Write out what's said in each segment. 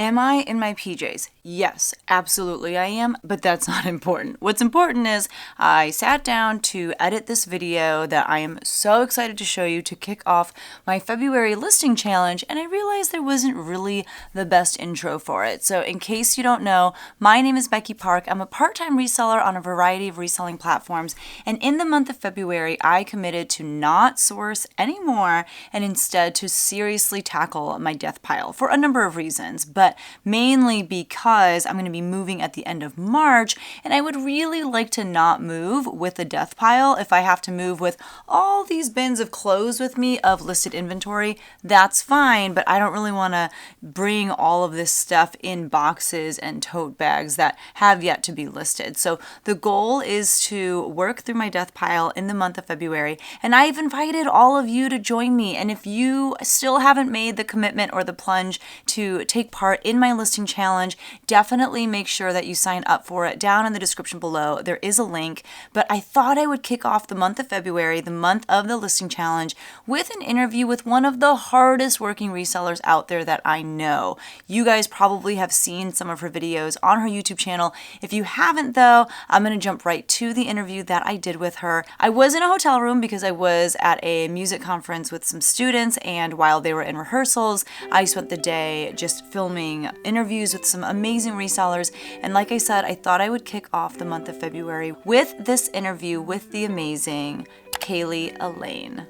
Am I in my PJs? Yes, absolutely I am, but that's not important. What's important is I sat down to edit this video that I am so excited to show you to kick off my February listing challenge, and I realized there wasn't really the best intro for it. So in case you don't know, my name is Becky Park. I'm a part-time reseller on a variety of reselling platforms, and in the month of February, I committed to not source anymore and instead to seriously tackle my death pile for a number of reasons, but mainly because I'm going to be moving at the end of March, and I would really like to not move with a death pile. If I have to move with all these bins of clothes with me of listed inventory, that's fine, but I don't really want to bring all of this stuff in boxes and tote bags that have yet to be listed. So the goal is to work through my death pile in the month of February, and I've invited all of you to join me. And if you still haven't made the commitment or the plunge to take part in my listing challenge, definitely make sure that you sign up for it. Down in the description below, there is a link. But I thought I would kick off the month of February, the month of the listing challenge, with an interview with one of the hardest working resellers out there that I know. You guys probably have seen some of her videos on her YouTube channel. If you haven't though, I'm going to jump right to the interview that I did with her. I was in a hotel room because I was at a music conference with some students, and while they were in rehearsals, I spent the day just filming interviews with some amazing resellers. And like I said, I thought I would kick off the month of February with this interview with the amazing Cayley Elaine.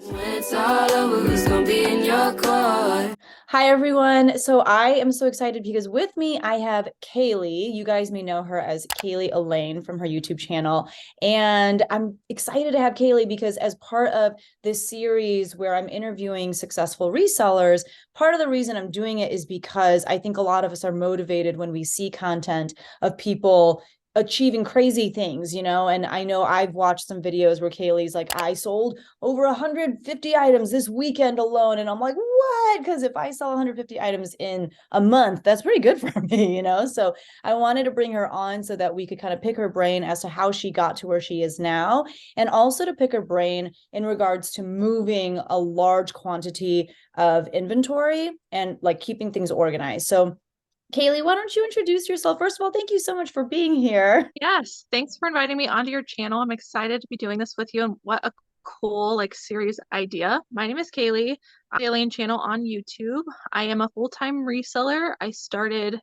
When it's all over, who's gonna be in your court? Hi everyone. So I am so excited because with me I have Cayley. You guys may know her as Cayley Elaine from her YouTube channel. And I'm excited to have Cayley because as part of this series where I'm interviewing successful resellers, part of the reason I'm doing it is because I think a lot of us are motivated when we see content of people achieving crazy things, and I know I've watched some videos where Cayley's like, I sold over 150 items this weekend alone, and I'm like, what? Because if I sell 150 items in a month, that's pretty good for me, so I wanted to bring her on so that we could kind of pick her brain as to how she got to where she is now, and also to pick her brain in regards to moving a large quantity of inventory and like keeping things organized. So Cayley, why don't you introduce yourself? First of all, thank you so much for being here. Yes, thanks for inviting me onto your channel. I'm excited to be doing this with you, and what a cool series idea. My name is Cayley. I'm Alien channel on YouTube. I am a full-time reseller. I started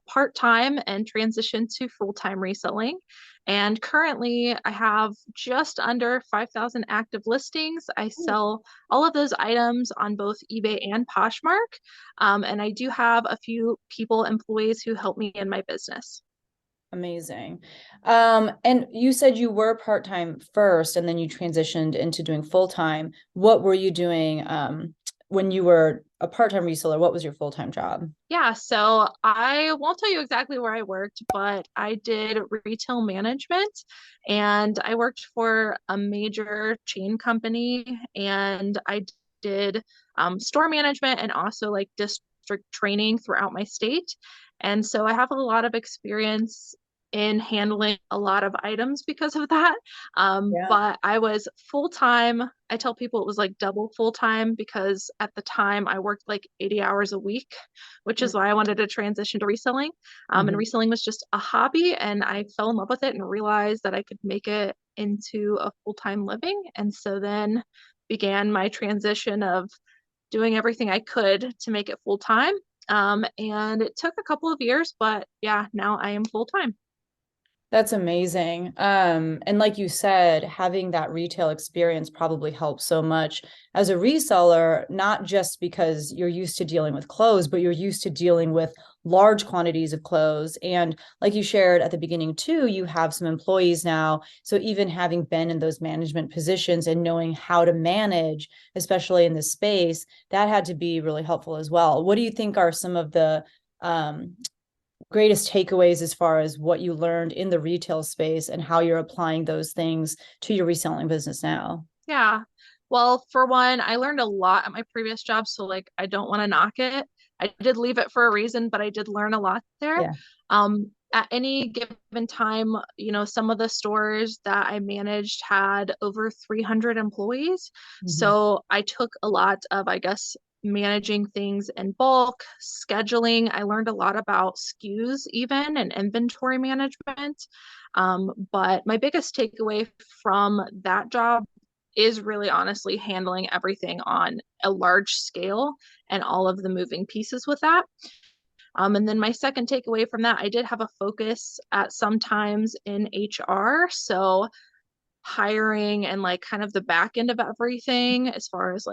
part-time and transitioned to full-time reselling. And currently I have just under 5,000 active listings. I sell all of those items on both eBay and Poshmark. And I do have a few people, employees who help me in my business. Amazing. And you said you were part-time first and then you transitioned into doing full-time. What were you doing when you were a part-time reseller? What was your full-time job? Yeah, so I won't tell you exactly where I worked, but I did retail management, and I worked for a major chain company, and I did store management and also district training throughout my state. And so I have a lot of experience in handling a lot of items because of that. Yeah. But I was full time. I tell people it was like double full time because at the time I worked like 80 hours a week, which is why I wanted to transition to reselling. And Mm-hmm. reselling was just a hobby, and I fell in love with it and realized that I could make it into a full time living. And so then began my transition of doing everything I could to make it full time. And it took a couple of years, but yeah, now I am full time. That's amazing. And like you said, having that retail experience probably helps so much as a reseller, not just because you're used to dealing with clothes, but you're used to dealing with large quantities of clothes. And like you shared at the beginning too, you have some employees now. So even having been in those management positions and knowing how to manage, especially in this space, that had to be really helpful as well. What do you think are some of the greatest takeaways as far as what you learned in the retail space and how you're applying those things to your reselling business now? Yeah. Well, for one, I learned a lot at my previous job, so I don't want to knock it. I did leave it for a reason, but I did learn a lot there. Yeah. At any given time, some of the stores that I managed had over 300 employees. Mm-hmm. So I took a lot of, I guess, managing things in bulk, scheduling. I learned a lot about SKUs even and inventory management. But my biggest takeaway from that job is really honestly handling everything on a large scale and all of the moving pieces with that. And then my second takeaway from that, I did have a focus at sometimes in HR. So hiring and like kind of the back end of everything as far as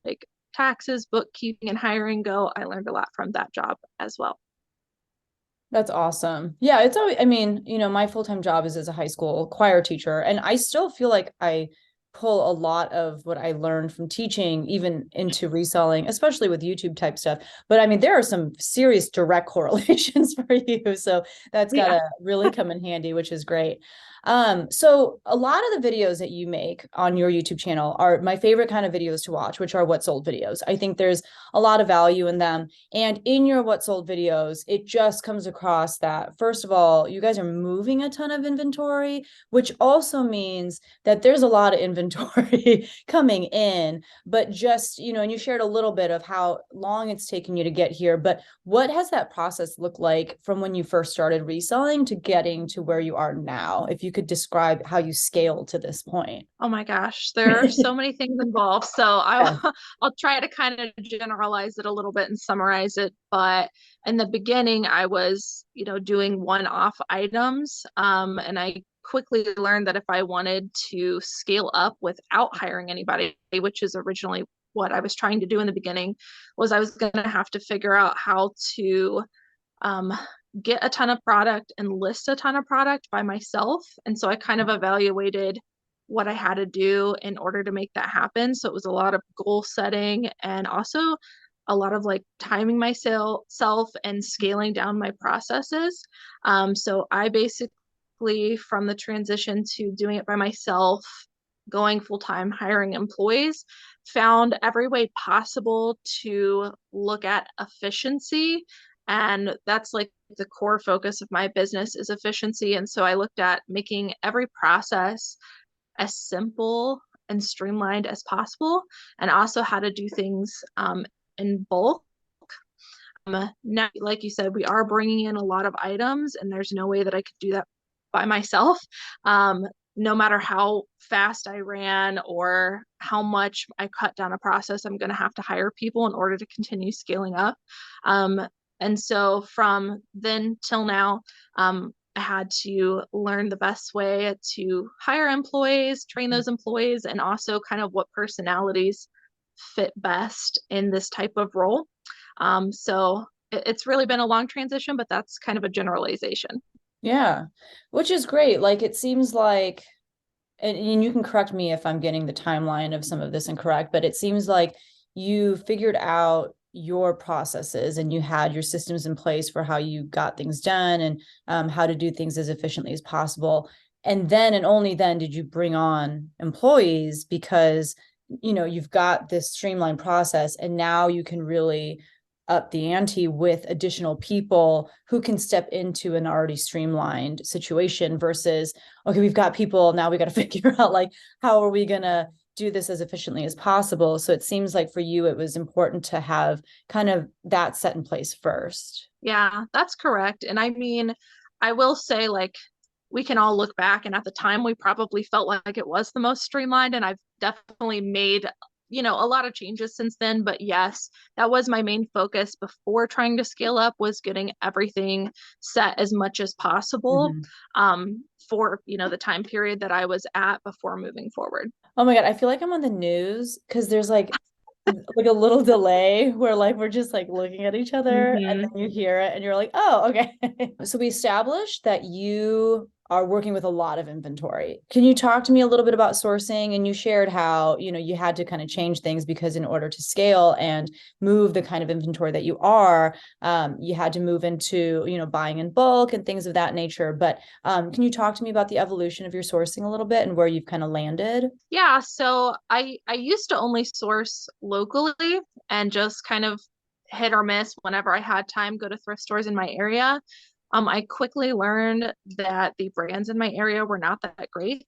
like taxes, bookkeeping, and hiring go. I learned a lot from that job as well. That's awesome. Yeah, it's always, I mean, my full-time job is as a high school choir teacher, and I still feel like I pull a lot of what I learned from teaching even into reselling, especially with YouTube type stuff. But I mean, there are some serious direct correlations for you. So that's got Yeah. to really come in handy, which is great. So a lot of the videos that you make on your YouTube channel are my favorite kind of videos to watch, which are what sold videos. I think there's a lot of value in them. And in your what sold videos, it just comes across that, first of all, you guys are moving a ton of inventory, which also means that there's a lot of inventory coming in, but just, and you shared a little bit of how long it's taken you to get here, but what has that process looked like from when you first started reselling to getting to where you are now? If you could describe how you scaled to this point. Oh my gosh, there are so many things involved. So Yeah. I'll try to kind of generalize it a little bit and summarize it. But in the beginning, I was, doing one-off items. And I quickly learned that if I wanted to scale up without hiring anybody, which is originally what I was trying to do in the beginning, was I was going to have to figure out how to um, get a ton of product and list a ton of product by myself. And so I kind of evaluated what I had to do in order to make that happen. So it was a lot of goal setting and also a lot of like timing myself and scaling down my processes. So I basically, from the transition to doing it by myself, going full time, hiring employees, found every way possible to look at efficiency. And that's like the core focus of my business is efficiency. And so I looked at making every process as simple and streamlined as possible, and also how to do things in bulk. Now, like you said, we are bringing in a lot of items, and there's no way that I could do that by myself. No matter how fast I ran or how much I cut down a process, I'm going to have to hire people in order to continue scaling up. And so from then till now, I had to learn the best way to hire employees, train those employees, and also kind of what personalities fit best in this type of role. So it's really been a long transition, but that's kind of a generalization. Yeah, which is great. Like it seems like, and you can correct me if I'm getting the timeline of some of this incorrect, but it seems like you figured out your processes and you had your systems in place for how you got things done and how to do things as efficiently as possible. And then and only then did you bring on employees because you've got this streamlined process and now you can really up the ante with additional people who can step into an already streamlined situation versus, okay, we've got people, now we got to figure out like, how are we going to do this as efficiently as possible? So it seems like for you, it was important to have kind of that set in place first. Yeah, that's correct. And I mean, I will say, like, we can all look back, and at the time, we probably felt like it was the most streamlined. And I've definitely made, a lot of changes since then. But yes, that was my main focus before trying to scale up, was getting everything set as much as possible for, the time period that I was at before moving forward. Oh my God, I feel like I'm on the news because there's like a little delay where like we're just like looking at each other and then you hear it and you're like, oh, okay. So we established that you are working with a lot of inventory. Can you talk to me a little bit about sourcing? And you shared how, you had to kind of change things because in order to scale and move the kind of inventory that you are, you had to move into, buying in bulk and things of that nature. But can you talk to me about the evolution of your sourcing a little bit and where you've kind of landed? Yeah, so I used to only source locally and just kind of hit or miss whenever I had time, go to thrift stores in my area. I quickly learned that the brands in my area were not that great.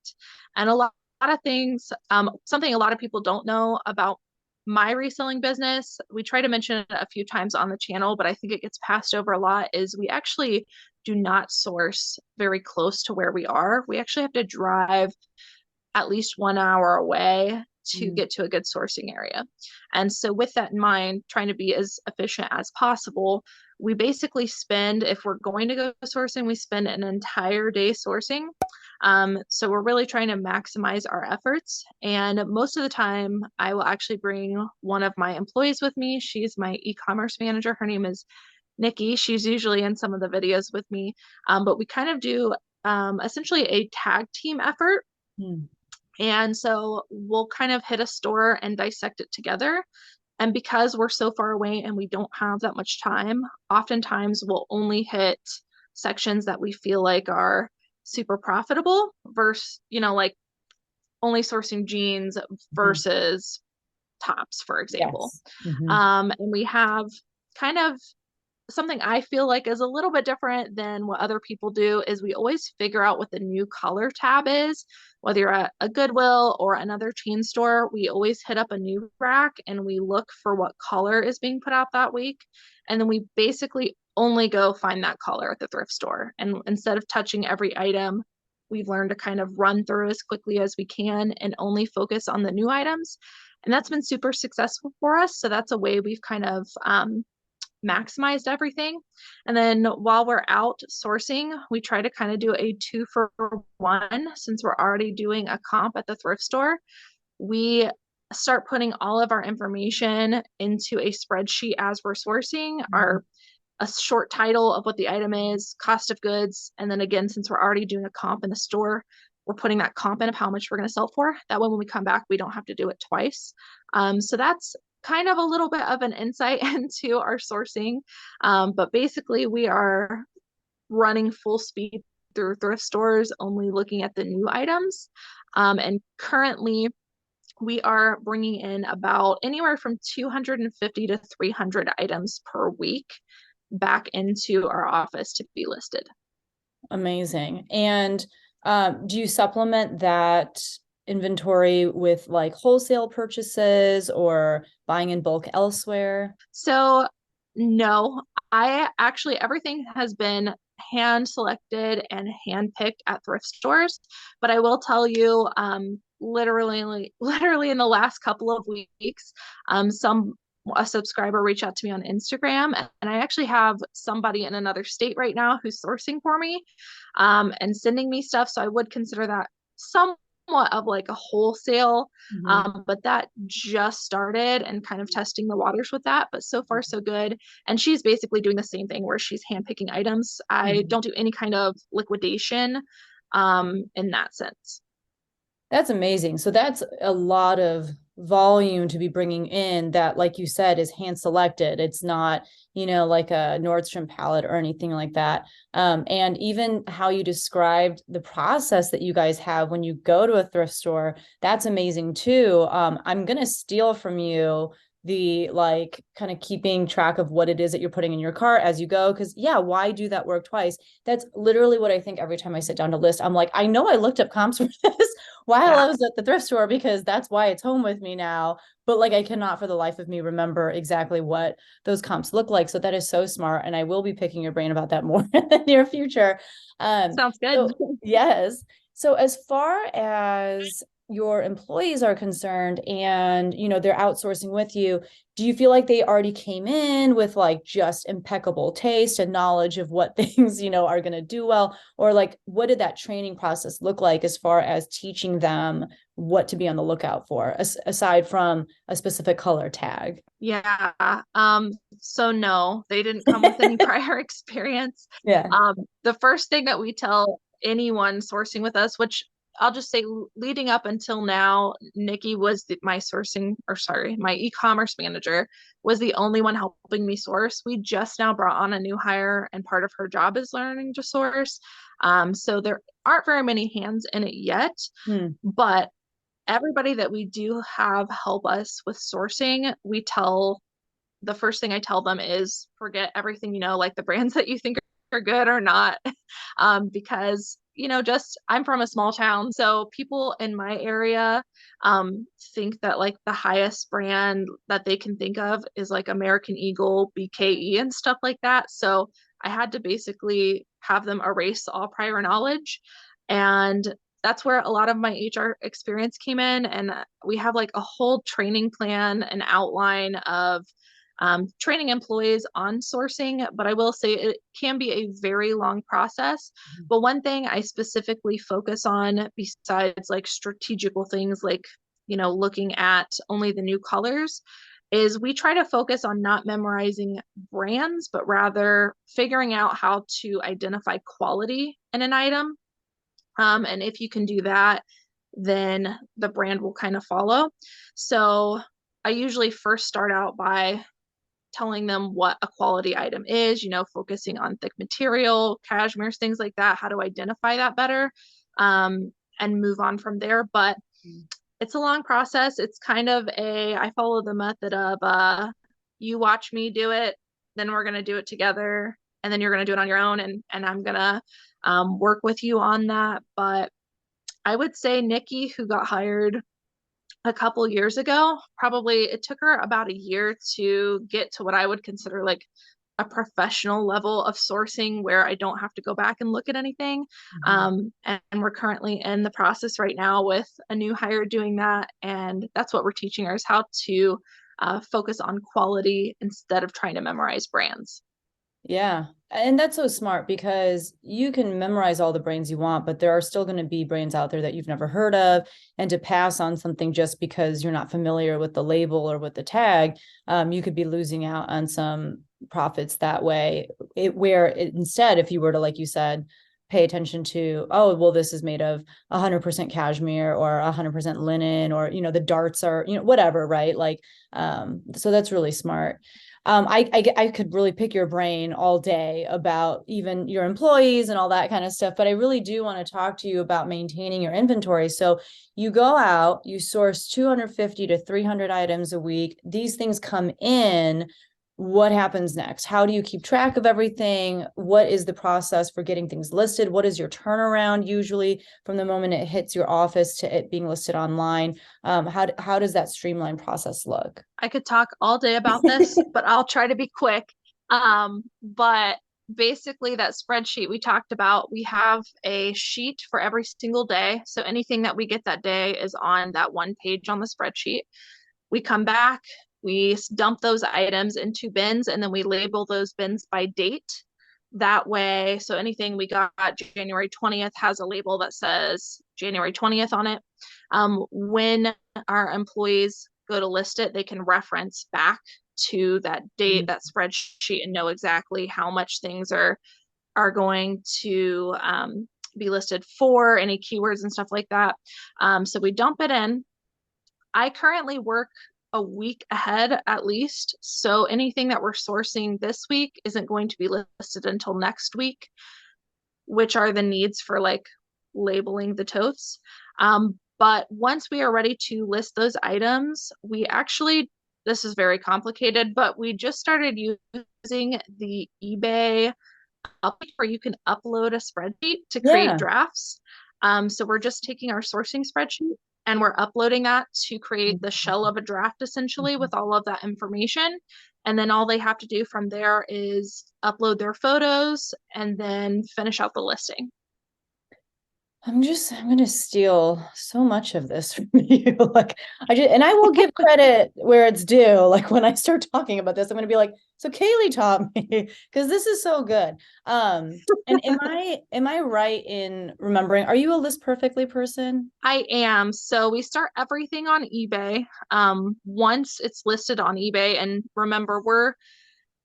And a lot of things, something a lot of people don't know about my reselling business, we try to mention it a few times on the channel, but I think it gets passed over a lot, is we actually do not source very close to where we are. We actually have to drive at least 1 hour away to get to a good sourcing area. And so with that in mind, trying to be as efficient as possible, we basically spend, if we're going to go sourcing, we spend an entire day sourcing. So we're really trying to maximize our efforts. And most of the time, I will actually bring one of my employees with me. She's my e-commerce manager. Her name is Nikki. She's usually in some of the videos with me. But we kind of do essentially a tag team effort. And so we'll kind of hit a store and dissect it together. And because we're so far away and we don't have that much time, oftentimes we'll only hit sections that we feel like are super profitable versus, like only sourcing jeans versus tops, for example. Yes. And we have kind of something I feel like is a little bit different than what other people do, is we always figure out what the new color tab is. Whether you're at a Goodwill or another chain store, we always hit up a new rack and we look for what color is being put out that week. And then we basically only go find that color at the thrift store. And instead of touching every item, we've learned to kind of run through as quickly as we can and only focus on the new items. And that's been super successful for us. So that's a way we've kind of maximized everything. And then while we're out sourcing, we try to kind of do a 2-for-1. Since we're already doing a comp at the thrift store, we start putting all of our information into a spreadsheet as we're sourcing, a short title of what the item is, cost of goods, and then again, since we're already doing a comp in the store, we're putting that comp in of how much we're going to sell for. That way when we come back, we don't have to do it twice. So that's kind of a little bit of an insight into our sourcing. But basically we are running full speed through thrift stores, only looking at the new items. And currently we are bringing in about anywhere from 250 to 300 items per week back into our office to be listed. Amazing. And do you supplement that inventory with like wholesale purchases or buying in bulk elsewhere? So no, I actually, everything has been hand selected and hand picked at thrift stores. But I will tell you, literally in the last couple of weeks, a subscriber reached out to me on Instagram, and I actually have somebody in another state right now who's sourcing for me, and sending me stuff. So I would consider that somewhat of like a wholesale, but that just started and kind of testing the waters with that. But so far so good. And she's basically doing the same thing where she's handpicking items. I don't do any kind of liquidation in that sense. That's amazing. So that's a lot of volume to be bringing in that, like you said, is hand selected. It's not, like a Nordstrom palette or anything like that. And even how you described the process that you guys have when you go to a thrift store, that's amazing too. I'm going to steal from you the like kind of keeping track of what it is that you're putting in your cart as you go. Cause yeah, why do that work twice? That's literally what I think every time I sit down to list. I'm like, I know I looked up comps for this while I was at the thrift store because that's why it's home with me now. But like, I cannot for the life of me remember exactly what those comps look like. So that is so smart. And I will be picking your brain about that more in the near future. Sounds good. So, yes. So as far as your employees are concerned and they're outsourcing with you, do you feel like they already came in with like just impeccable taste and knowledge of what things are going to do well, or like what did that training process look like as far as teaching them what to be on the lookout for aside from a specific color tag? Yeah. So no, they didn't come with any prior experience. Yeah. The first thing that we tell anyone sourcing with us, which I'll just say leading up until now, Nikki was my e-commerce manager was the only one helping me source. We just now brought on a new hire and part of her job is learning to source. So there aren't very many hands in it yet, but everybody that we do have help us with sourcing, the first thing I tell them is forget everything, like the brands that you think are good or not, because just I'm from a small town, so people in my area think that like the highest brand that they can think of is like American Eagle, BKE and stuff like that. So I had to basically have them erase all prior knowledge. And that's where a lot of my HR experience came in. And we have like a whole training plan and outline of training employees on sourcing, but I will say it can be a very long process. But one thing I specifically focus on besides like strategical things like, looking at only the new colors is we try to focus on not memorizing brands, but rather figuring out how to identify quality in an item. And if you can do that, then the brand will kind of follow. So I usually first start out by telling them what a quality item is, focusing on thick material, cashmeres, things like that, how to identify that better, and move on from there. But it's a long process. It's kind of I follow the method of you watch me do it, then we're going to do it together, and then you're going to do it on your own, and I'm going to work with you on that. But I would say Nikki, who got hired a couple years ago, probably it took her about a year to get to what I would consider like a professional level of sourcing where I don't have to go back and look at anything. And we're currently in the process right now with a new hire doing that. And that's what we're teaching her is how to focus on quality instead of trying to memorize brands. Yeah. And that's so smart because you can memorize all the brands you want, but there are still going to be brands out there that you've never heard of. And to pass on something just because you're not familiar with the label or with the tag, you could be losing out on some profits that way. Instead, if you were to, like you said, pay attention to, oh, well, this is made of 100% cashmere or 100% linen, or, the darts are, whatever, right? Like, so that's really smart. I could really pick your brain all day about even your employees and all that kind of stuff, but I really do want to talk to you about maintaining your inventory. So you go out, you source 250 to 300 items a week. These things come in. What happens next? How do you keep track of everything? What is the process for getting things listed? What is your turnaround usually from the moment it hits your office to it being listed online? How does that streamlined process look? I could talk all day about this, but I'll try to be quick. But basically that spreadsheet we talked about, we have a sheet for every single day. So anything that we get that day is on that one page on the spreadsheet. We come back, we dump those items into bins, and then we label those bins by date. That way, so anything we got January 20th has a label that says January 20th on it. When our employees go to list it, they can reference back to that date, that spreadsheet, and know exactly how much things are going to be listed for, any keywords and stuff like that. So we dump it in. I currently work a week ahead at least. So anything that we're sourcing this week isn't going to be listed until next week, which are the needs for like labeling the totes. But once we are ready to list those items, this is very complicated, but we just started using the eBay update where you can upload a spreadsheet to create drafts. So we're just taking our sourcing spreadsheet and we're uploading that to create the shell of a draft essentially with all of that information. And then all they have to do from there is upload their photos and then finish out the listing. I'm going to steal so much of this from you. And I will give credit where it's due. Like when I start talking about this, I'm going to be like, so Cayley taught me because this is so good. And am I right in remembering, are you a List Perfectly person? I am. So we start everything on eBay. Once it's listed on eBay, and remember,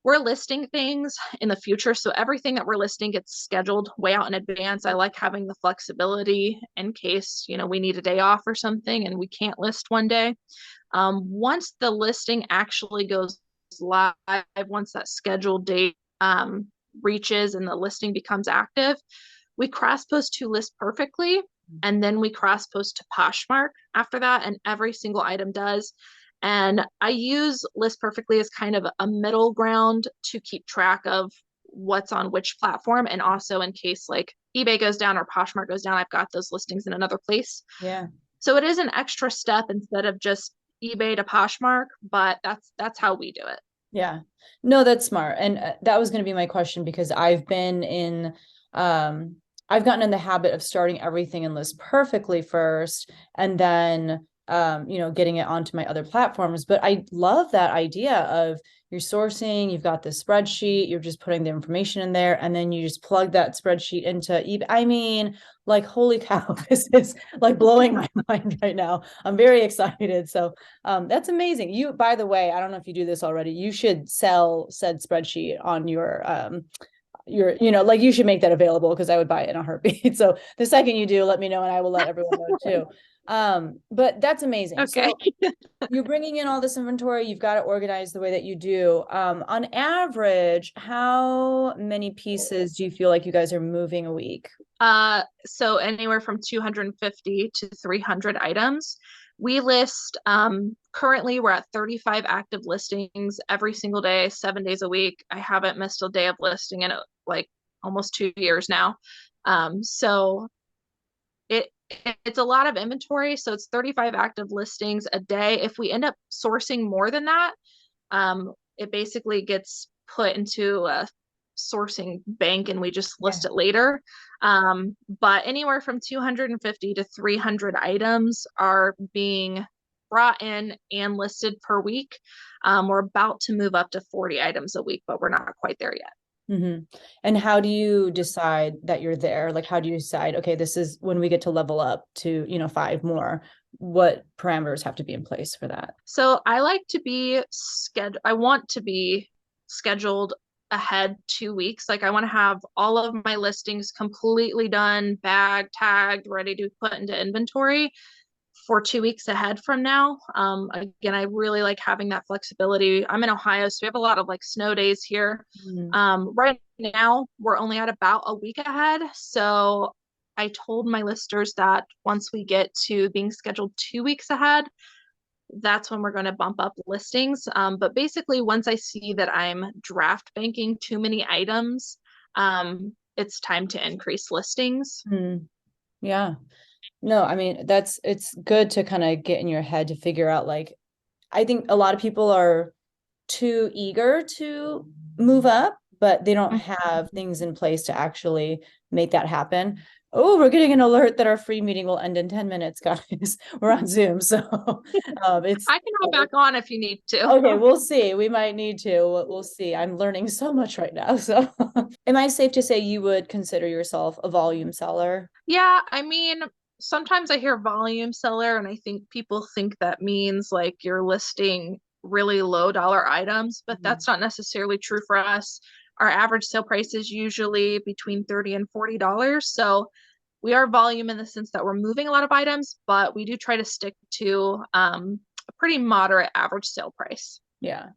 we're listing things in the future. So everything that we're listing gets scheduled way out in advance. I like having the flexibility in case, we need a day off or something and we can't list one day. Once the listing actually goes live, once that scheduled date reaches and the listing becomes active, we cross post to List Perfectly, and then we cross post to Poshmark after that, and every single item does. And I use List Perfectly as kind of a middle ground to keep track of what's on which platform. And also in case like eBay goes down or Poshmark goes down, I've got those listings in another place. Yeah. So it is an extra step instead of just eBay to Poshmark, but that's how we do it. Yeah. No, that's smart. And that was going to be my question, because I've been in, I've gotten in the habit of starting everything in List Perfectly first, and then, getting it onto my other platforms. But I love that idea of you're sourcing, you've got this spreadsheet, you're just putting the information in there, and then you just plug that spreadsheet into eBay. I mean, like, holy cow, this is like blowing my mind right now. I'm very excited. So that's amazing. You, by the way, I don't know if you do this already, you should sell said spreadsheet on like, you should make that available, because I would buy it in a heartbeat. So the second you do, let me know and I will let everyone know too. But that's amazing. Okay. So you're bringing in all this inventory, you've got it organized the way that you do. On average, how many pieces do you feel like you guys are moving a week? So anywhere from 250 to 300 items. We list, currently we're at 35 active listings every single day, 7 days a week. I haven't missed a day of listing in like almost 2 years now. So it's a lot of inventory. So it's 35 active listings a day. If we end up sourcing more than that, it basically gets put into a sourcing bank and we just list it later. But anywhere from 250 to 300 items are being brought in and listed per week. We're about to move up to 40 items a week, but we're not quite there yet. Mm-hmm. And how do you decide that you're there? Like, how do you decide, okay, this is when we get to level up to, 5 more, what parameters have to be in place for that? So I like to be I want to be scheduled ahead 2 weeks. Like, I want to have all of my listings completely done, bagged, tagged, ready to put into inventory for 2 weeks ahead from now. Again, I really like having that flexibility. I'm in Ohio, so we have a lot of like snow days here. Right now, we're only at about a week ahead. So I told my listers that once we get to being scheduled 2 weeks ahead, that's when we're going to bump up listings. But basically, once I see that I'm draft banking too many items, it's time to increase listings. Yeah. No, I mean, it's good to kind of get in your head to figure out, like, I think a lot of people are too eager to move up, but they don't have things in place to actually make that happen. Oh, we're getting an alert that our free meeting will end in 10 minutes, guys. We're on Zoom. So it's I can hop back on if you need to. okay, we'll see. We might need to. We'll see. I'm learning so much right now. So am I safe to say you would consider yourself a volume seller? Yeah, I mean, sometimes I hear volume seller, and I think people think that means like you're listing really low dollar items, but that's not necessarily true for us. Our average sale price is usually between $30 and $40. So we are volume in the sense that we're moving a lot of items, but we do try to stick to a pretty moderate average sale price. Yeah.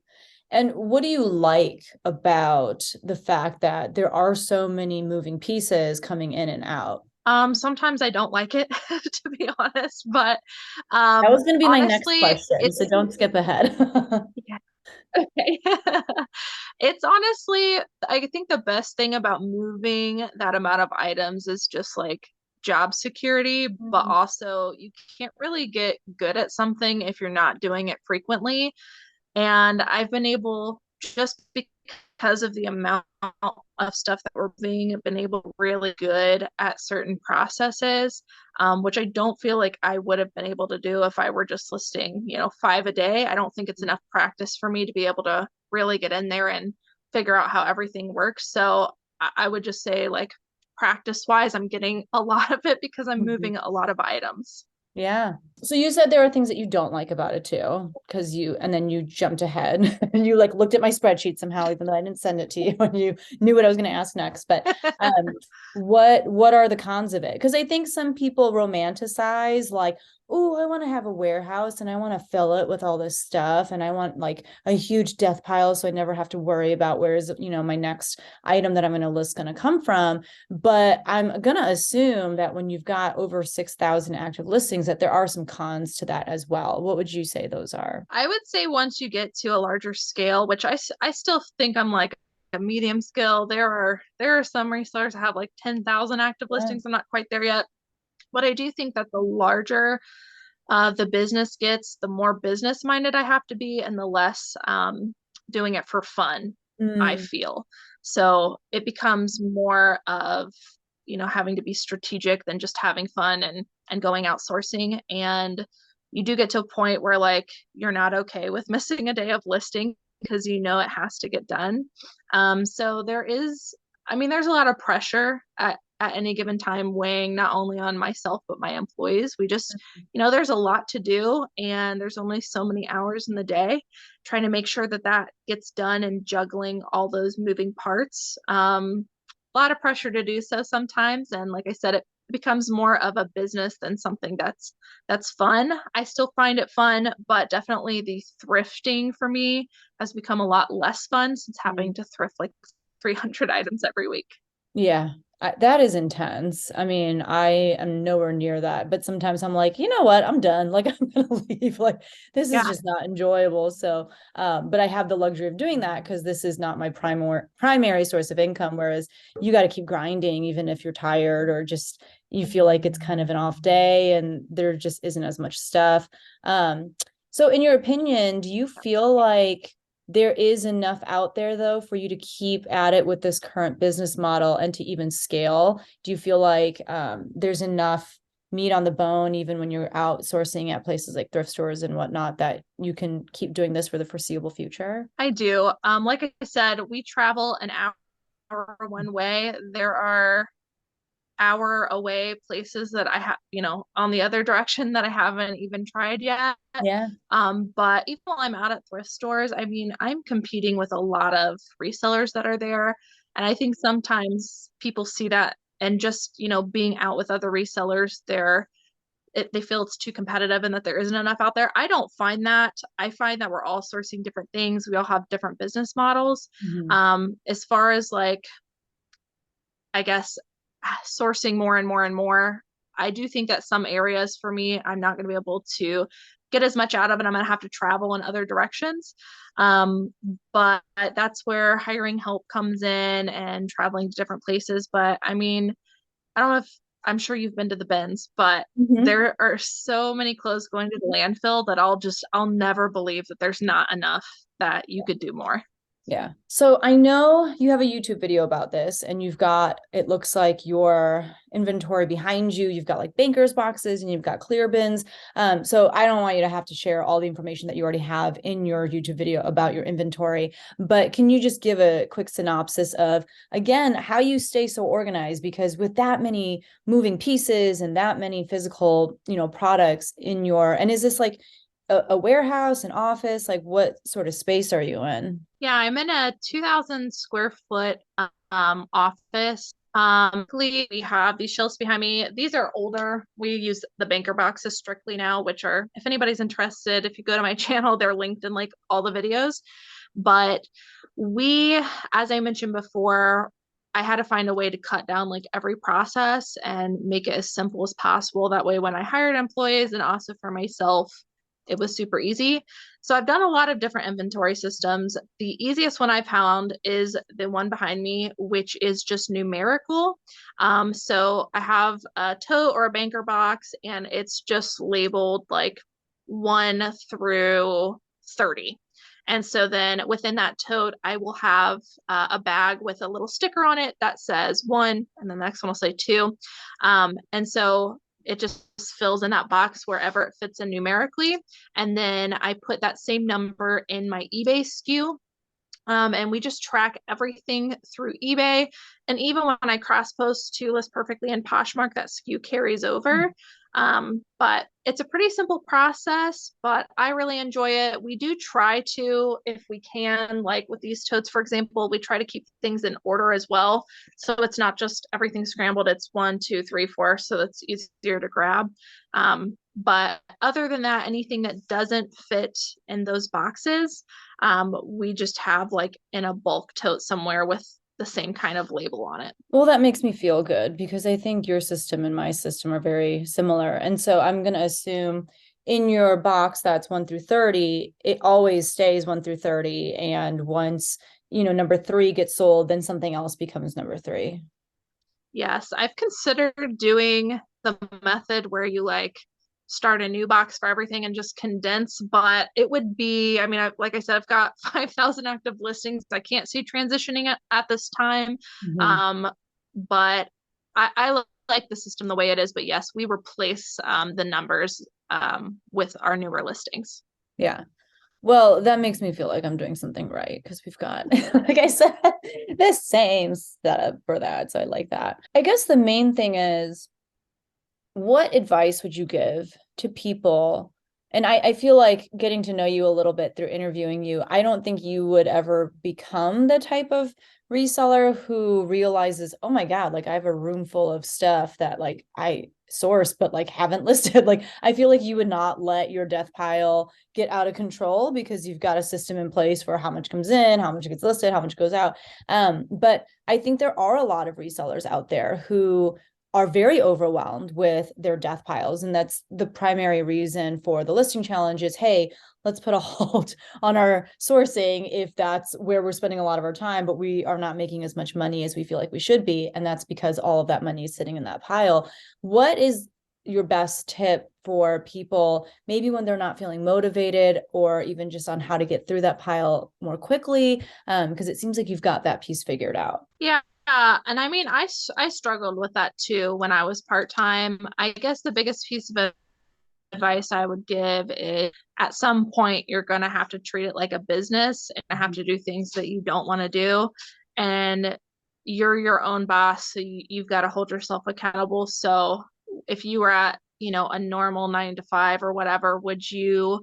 And what do you like about the fact that there are so many moving pieces coming in and out? Sometimes I don't like it, to be honest, but That was going to be my next honestly, question, so don't skip ahead. yeah. Okay. It's honestly, I think the best thing about moving that amount of items is just like job security, but also you can't really get good at something if you're not doing it frequently. And I've been able, just because of the amount of stuff that we're moving, I've been able to really good at certain processes, which I don't feel like I would have been able to do if I were just listing, 5 a day. I don't think it's enough practice for me to be able to really get in there and figure out how everything works. So I would just say, like, practice wise, I'm getting a lot of it because I'm moving a lot of items. Yeah. So you said there are things that you don't like about it too, and then you jumped ahead and you like looked at my spreadsheet somehow, even though I didn't send it to you and you knew what I was going to ask next. But what are the cons of it? Because I think some people romanticize like, oh, I want to have a warehouse and I want to fill it with all this stuff. And I want like a huge death pile, so I never have to worry about where is, my next item that I'm going to list going to come from. But I'm going to assume that when you've got over 6,000 active listings, that there are some cons to that as well. What would you say those are? I would say once you get to a larger scale, which I still think I'm like a medium scale. There are some resellers that have like 10,000 active listings. I'm not quite there yet, but I do think that the larger the business gets, the more business minded I have to be, and the less doing it for fun, I feel. So it becomes more of, you know, having to be strategic than just having fun and going outsourcing. And you do get to a point where like you're not okay with missing a day of listing because you know it has to get done. So there is, I mean, there's a lot of pressure at any given time weighing not only on myself but my employees. We just, you know, there's a lot to do and there's only so many hours in the day, trying to make sure that that gets done and juggling all those moving parts. A lot of pressure to do so sometimes, and like I said, it becomes more of a business than something that's fun. I still find it fun, but definitely the thrifting for me has become a lot less fun since having to thrift like 300 items every week. Yeah, that is intense. I mean, I am nowhere near that, but sometimes I'm like, you know what? I'm done. Like, I'm gonna leave. Like, this is just not enjoyable. So, but I have the luxury of doing that because this is not my primary source of income. Whereas you got to keep grinding, even if you're tired or just you feel like it's kind of an off day and there just isn't as much stuff. So in your opinion, do you feel like there is enough out there though for you to keep at it with this current business model and to even scale? Do you feel like there's enough meat on the bone, even when you're outsourcing at places like thrift stores and whatnot, that you can keep doing this for the foreseeable future? I do. Like I said, we travel an hour one way. There are hour away places that I have, you know, on the other direction that I haven't even tried yet. Yeah. But even while I'm out at thrift stores, I mean, I'm competing with a lot of resellers that are there. And I think sometimes people see that and just, you know, being out with other resellers, they feel it's too competitive and that there isn't enough out there. I don't find that. I find that we're all sourcing different things. We all have different business models. As far as like, I guess, sourcing more and more and more, I do think that some areas for me, I'm not going to be able to get as much out of it. I'm going to have to travel in other directions. But that's where hiring help comes in and traveling to different places. But I mean, I don't know if I'm sure you've been to the bins, but there are so many clothes going to the landfill that I'll never believe that there's not enough that you could do more. Yeah. So I know you have a YouTube video about this and you've got, it looks like your inventory behind you. You've got like banker's boxes and you've got clear bins. So I don't want you to have to share all the information that you already have in your YouTube video about your inventory, but can you just give a quick synopsis of, again, how you stay so organized? Because with that many moving pieces and that many physical, you know, products in your, and is this like a warehouse, an office? Like what sort of space are you in? Yeah, I'm in a 2,000 square foot office. We have these shelves behind me. These are older. We use the banker boxes strictly now, which are, if anybody's interested, if you go to my channel, they're linked in like all the videos. But we, as I mentioned before, I had to find a way to cut down like every process and make it as simple as possible. That way, when I hired employees and also for myself, it was super easy. So I've done a lot of different inventory systems. The easiest one I found is the one behind me, which is just numerical. So I have a tote or a banker box, and it's just labeled like 1 through 30. And so then within that tote, I will have a bag with a little sticker on it that says 1, and then the next one will say 2. And so it just fills in that box wherever it fits in numerically. And then I put that same number in my eBay SKU. And we just track everything through eBay. And even when I cross post to List Perfectly and Poshmark, that SKU carries over. But it's a pretty simple process, but I really enjoy it. We do try to, if we can, like with these totes, for example, we try to keep things in order as well. So it's not just everything scrambled. It's 1, 2, 3, 4. So it's easier to grab. But other than that, anything that doesn't fit in those boxes, we just have like in a bulk tote somewhere with the same kind of label on it. Well, that makes me feel good because I think your system and my system are very similar. And so I'm going to assume in your box that's 1 through 30, it always stays 1 through 30. And once number 3 gets sold, then something else becomes number 3. Yes, I've considered doing the method where you like start a new box for everything and just condense, but it would be, I mean, like I said, I've got 5,000 active listings. I can't see transitioning at this time. Mm-hmm. But I like the system the way it is. But yes, we replace the numbers with our newer listings. Yeah. Well, that makes me feel like I'm doing something right because we've got, like I said, the same setup for that. So I like that. I guess the main thing is, what advice would you give to people? And I feel like getting to know you a little bit through interviewing you, I don't think you would ever become the type of reseller who realizes, oh my God, like I have a room full of stuff that like I source, but like haven't listed. Like I feel like you would not let your death pile get out of control because you've got a system in place for how much comes in, how much gets listed, how much goes out. But I think there are a lot of resellers out there who are very overwhelmed with their death piles. And that's the primary reason for the listing challenge is, hey, let's put a halt on our sourcing if that's where we're spending a lot of our time, but we are not making as much money as we feel like we should be. And that's because all of that money is sitting in that pile. What is your best tip for people, maybe when they're not feeling motivated, or even just on how to get through that pile more quickly? Because it seems like you've got that piece figured out. Yeah. And I mean, I struggled with that too when I was part-time. I guess the biggest piece of advice I would give is at some point you're going to have to treat it like a business and have to do things that you don't want to do. And you're your own boss, so you've got to hold yourself accountable. So if you were at, a normal 9 to 5 or whatever, would you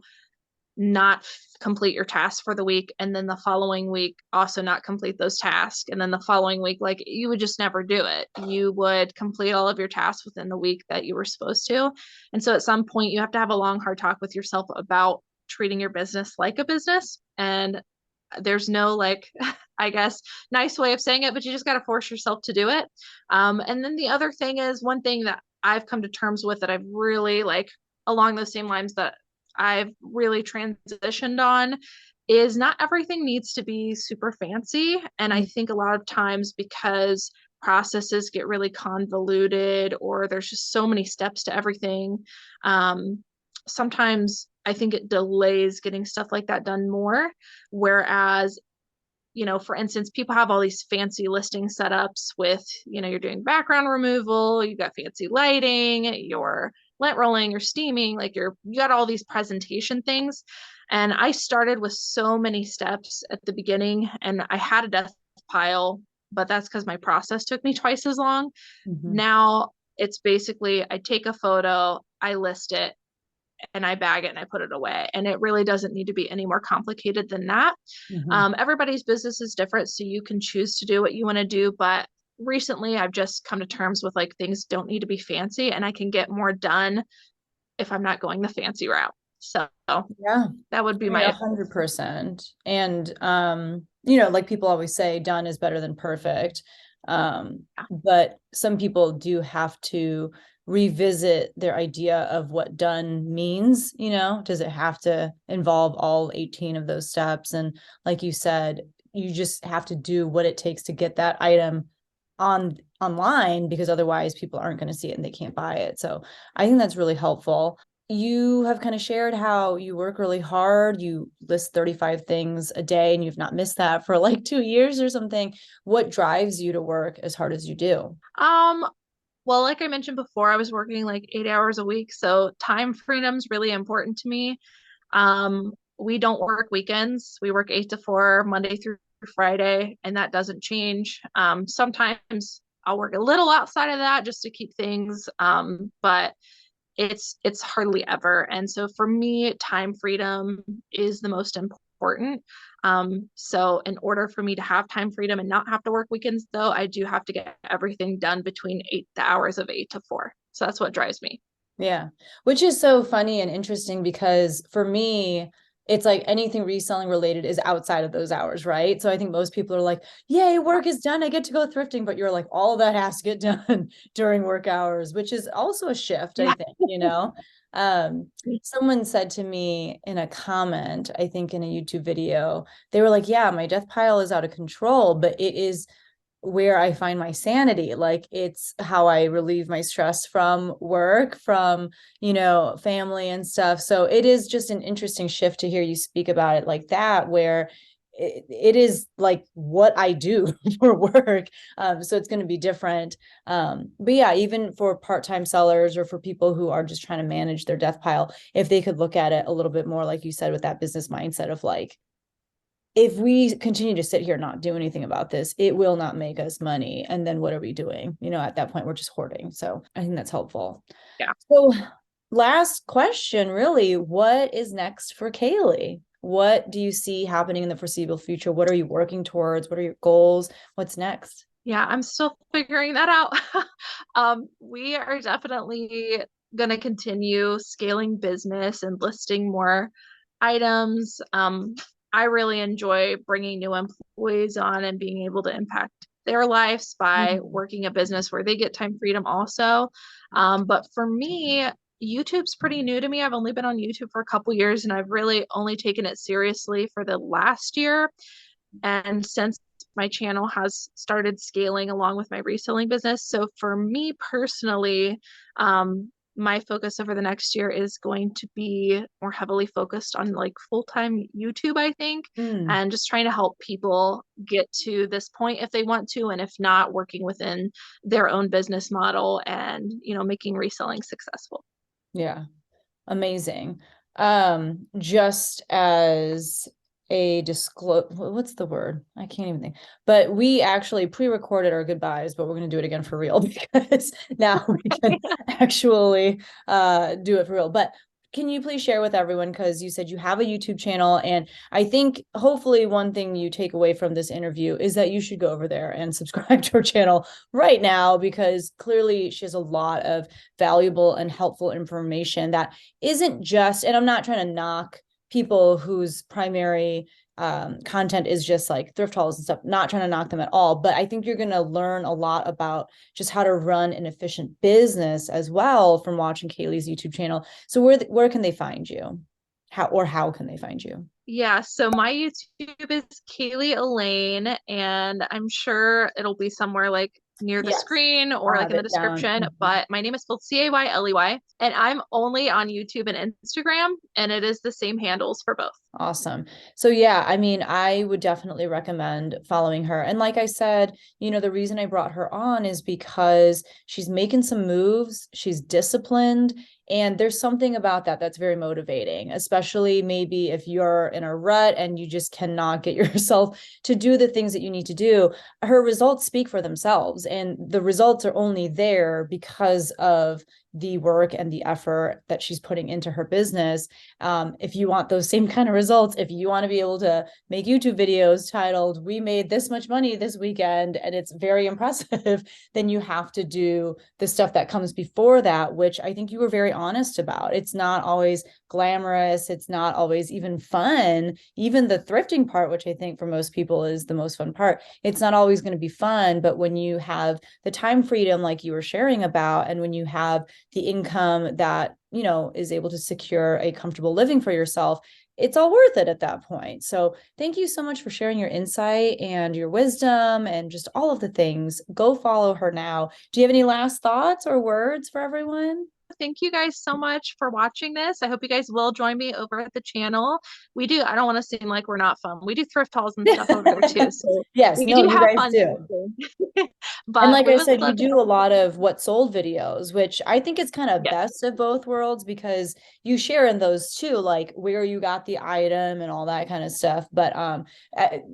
not complete your tasks for the week and then the following week also not complete those tasks, and then the following week, like, you would just never do it? You would complete all of your tasks within the week that you were supposed to. And so at some point you have to have a long hard talk with yourself about treating your business like a business. And there's no, like, I guess, nice way of saying it, but you just got to force yourself to do it. And then the other thing is, one thing that I've come to terms with that I've really, like, along those same lines, that I've really transitioned on, is not everything needs to be super fancy. And I think a lot of times, because processes get really convoluted or there's just so many steps to everything, sometimes I think it delays getting stuff like that done more. Whereas, for instance, people have all these fancy listing setups with, you're doing background removal, you've got fancy lighting, you're lint rolling, you're steaming, like you got all these presentation things. And I started with so many steps at the beginning and I had a death pile, but that's because my process took me twice as long. Mm-hmm. Now it's basically, I take a photo, I list it, and I bag it and I put it away. And it really doesn't need to be any more complicated than that. Mm-hmm. Everybody's business is different, so you can choose to do what you want to do. But recently, I've just come to terms with, like, things don't need to be fancy, and I can get more done if I'm not going the fancy route. So Yeah, that would I be mean, my 100%. And like people always say, done is better than perfect. But some people do have to revisit their idea of what done means. Does it have to involve all 18 of those steps? And like you said, you just have to do what it takes to get that item online, because otherwise people aren't going to see it and they can't buy it. So I think that's really helpful. You have kind of shared how you work really hard. You list 35 things a day and you've not missed that for like 2 years or something. What drives you to work as hard as you do? Well, like I mentioned before, I was working like 8 hours a week, so time freedom is really important to me. We don't work weekends. We work 8 to 4, Monday through Friday, and that doesn't change. Sometimes I'll work a little outside of that just to keep things, but it's hardly ever. And so for me, time freedom is the most important. So in order for me to have time freedom and not have to work weekends, though, I do have to get everything done between the hours of 8 to 4. So that's what drives me. Yeah, which is so funny and interesting because for me, it's like anything reselling related is outside of those hours, right? So I think most people are like, yay, work is done, I get to go thrifting. But you're like, all that has to get done during work hours, which is also a shift, I Yeah. think, someone said to me in a comment, I think in a YouTube video, they were like, yeah, my death pile is out of control, but it is where I find my sanity. Like, it's how I relieve my stress from work, from, family and stuff. So it is just an interesting shift to hear you speak about it like that, where it is like what I do for work. So it's going to be different. But yeah, even for part-time sellers or for people who are just trying to manage their death pile, if they could look at it a little bit more, like you said, with that business mindset of like, if we continue to sit here and not do anything about this, it will not make us money. And then what are we doing? At that point, we're just hoarding. So I think that's helpful. Yeah. So last question, really, what is next for Cayley? What do you see happening in the foreseeable future? What are you working towards? What are your goals? What's next? Yeah, I'm still figuring that out. We are definitely going to continue scaling business and listing more items. I really enjoy bringing new employees on and being able to impact their lives by working a business where they get time freedom also. But for me, YouTube's pretty new to me. I've only been on YouTube for a couple years, and I've really only taken it seriously for the last year. And since my channel has started scaling along with my reselling business. So for me personally, my focus over the next year is going to be more heavily focused on like full-time YouTube, I think, and just trying to help people get to this point if they want to, and if not, working within their own business model and, making reselling successful. Yeah. Amazing. Just as a disclose, what's the word? I can't even think. But we actually pre-recorded our goodbyes, but we're going to do it again for real because now we can actually do it for real. But can you please share with everyone, because you said you have a YouTube channel, and I think hopefully one thing you take away from this interview is that you should go over there and subscribe to her channel right now, because clearly she has a lot of valuable and helpful information that isn't just, and I'm not trying to knock people whose primary content is just like thrift hauls and stuff, not trying to knock them at all, but I think you're going to learn a lot about just how to run an efficient business as well from watching Cayley's YouTube channel. So where can they find you? How can they find you? Yeah, so my YouTube is Cayley Elaine, and I'm sure it'll be somewhere like near the Yes, screen or I'll like have in the it down. description. But my name is spelled Cayley, and I'm only on YouTube and Instagram, and it is the same handles for both. Awesome. So yeah, I mean, I would definitely recommend following her. And like I said, the reason I brought her on is because she's making some moves, she's disciplined, and there's something about that that's very motivating, especially maybe if you're in a rut and you just cannot get yourself to do the things that you need to do. Her results speak for themselves, and the results are only there because of the work and the effort that she's putting into her business. If you want those same kind of results, if you want to be able to make YouTube videos titled, "We made this much money this weekend," and it's very impressive, then you have to do the stuff that comes before that, which I think you were very honest about. It's not always glamorous. It's not always even fun. Even the thrifting part, which I think for most people is the most fun part, it's not always going to be fun. But when you have the time freedom, like you were sharing about, and when you have the income that, is able to secure a comfortable living for yourself, it's all worth it at that point. So thank you so much for sharing your insight and your wisdom and just all of the things. Go follow her now. Do you have any last thoughts or words for everyone? Thank you guys so much for watching this. I hope you guys will join me over at the channel. I don't want to seem like we're not fun. We do thrift hauls and stuff over there too. So Yes, we no, do you have guys fun. do. And But like we I would said, you love to. do a lot of what sold videos, which I think is kind of Yes, best of both worlds, because you share in those too, like where you got the item and all that kind of stuff. But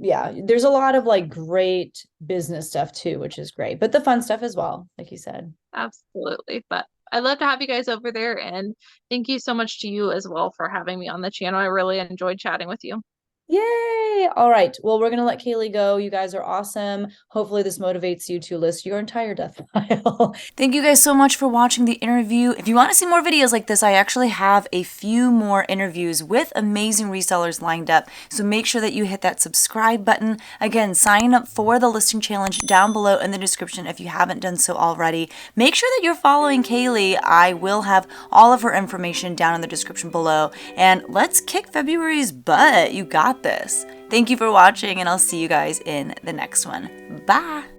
yeah, there's a lot of like great business stuff too, which is great, but the fun stuff as well, like you said. absolutely. But I'd love to have you guys over there. And thank you so much to you as well for having me on the channel. I really enjoyed chatting with you. Yay! All right. Well, we're gonna let Cayley go. You guys are awesome. Hopefully this motivates you to list your entire death file. Thank you guys so much for watching the interview. If you want to see more videos like this, I actually have a few more interviews with amazing resellers lined up. So make sure that you hit that subscribe button. Again, sign up for the listing challenge down below in the description if you haven't done so already. Make sure that you're following Cayley. I will have all of her information down in the description below. And let's kick February's butt. You got this. Thank you for watching, and I'll see you guys in the next one. Bye.